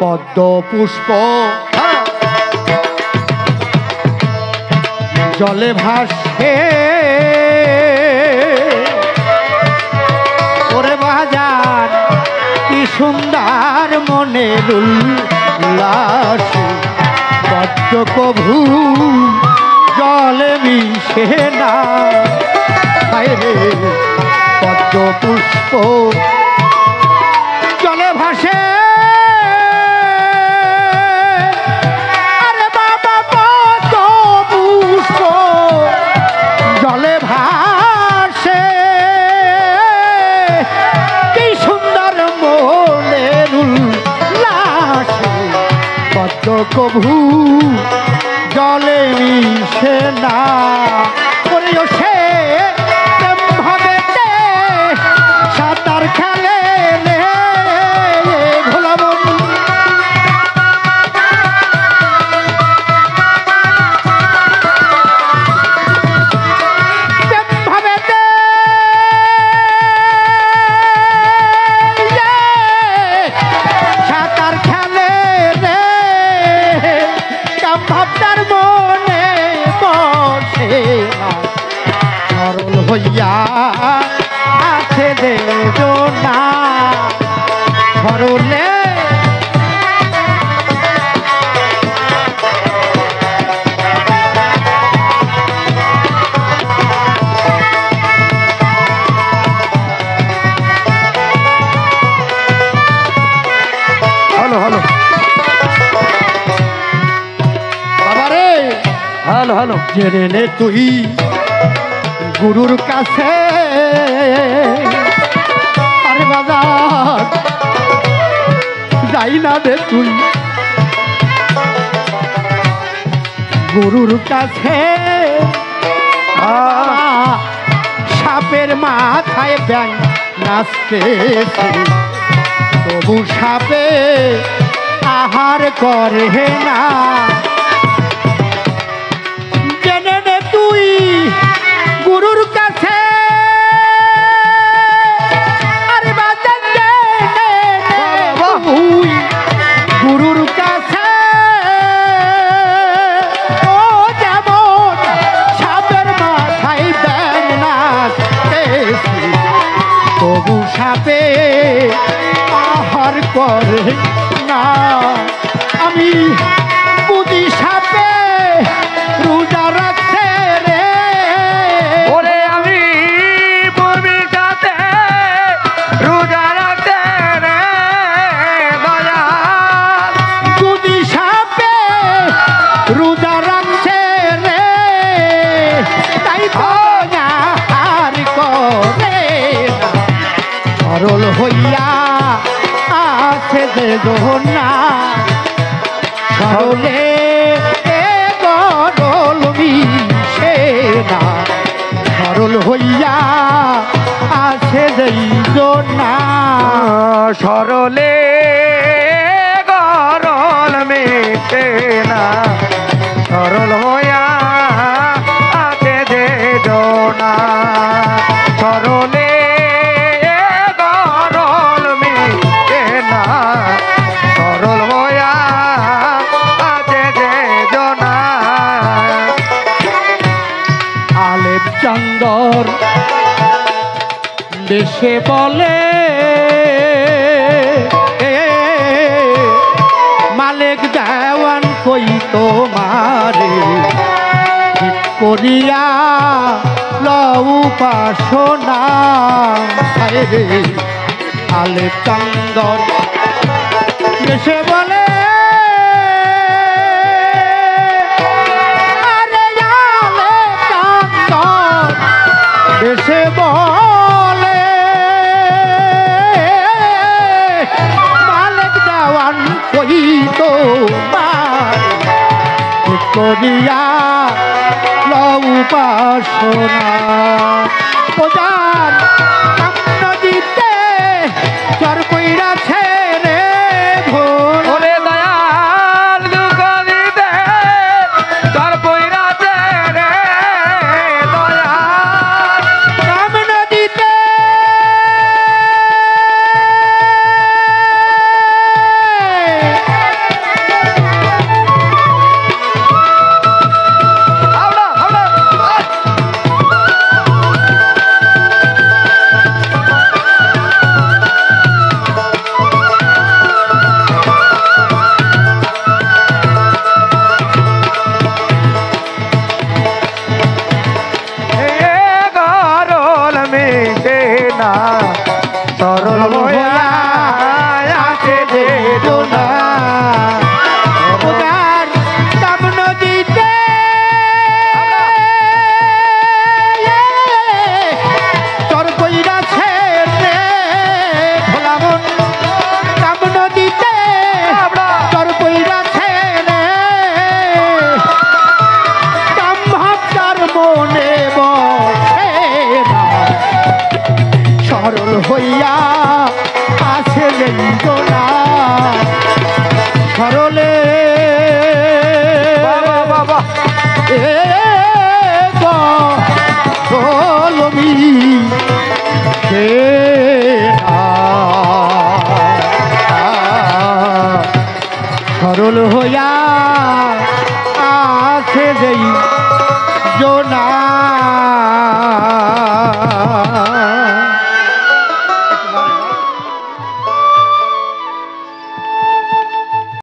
পদ্ম পুষ্প জলে ভাসে ওরে বাজার কি সুন্দর মনের উল্লাস পদ্ম কভু জলে মিশে না রে পদ্ম পুষ্প জলে ভাসে আরে বাবা পদ্ম পুষ্প জলে ভাসে কি সুন্দর মনের উল্লাস পদ্ম কভু জলে মিশে না সে ভাবে সাঁতার খেলে ভোলা বন্ধু ভাবে সাঁতার খেলে রে ভাবনার মনে বসে সরল হইয়া আছে দেজনা সরলে হ্যালো হ্যালো বাবারে হ্যালো হ্যালো জেনে নে তুই গুরুর কাছে আরে বাজার যাই না রে তুই গুরুর কাছে সাপের মাথায় ব্যাং নাচতেছে তবু সাপে আহার করে না জেনে নে তুই গুরুর কাছে আরে বাজার তুই গুরুর কাছে ও যেমন সাপের মাথায় ব্যাং নাচতেছে তবু সাপে আহার করে না আমি বুঝি সাপে রোজা রাখছে রে ওরে আমি বুঝি সাপে রোজা রাখছে রে দয়াল বুঝি সাপে রোজা রাখছে রে তাই তো আর করে সরল হইয়া আছে দেজনা সরলে গরল মিশে না সরল হইয়া আছে দেজনা সরলে গরল মিশে না সরল হইয়া আছে দেজনা সরলে সরল হইয়া আছে দেজনা আলেপ চন্দর দেশে বলে মালিক দেওয়ান কই তোমারে ঠিক করিয়া লউ পাশনা রে আলেপ চন্দর দেশে বলে আরে আলেপ চন্দর দেশে বলে মালিক দেওয়ান কই তোমারে করিয়া লউ পাশনা প্রজার নদীতে চর কইরাছে রে ভোর ওরে দয়াল দুঃখ দিতে চর কইরাছে রে দয়াল রাম নদীতে সরল হইয়া আছে যেই জোনা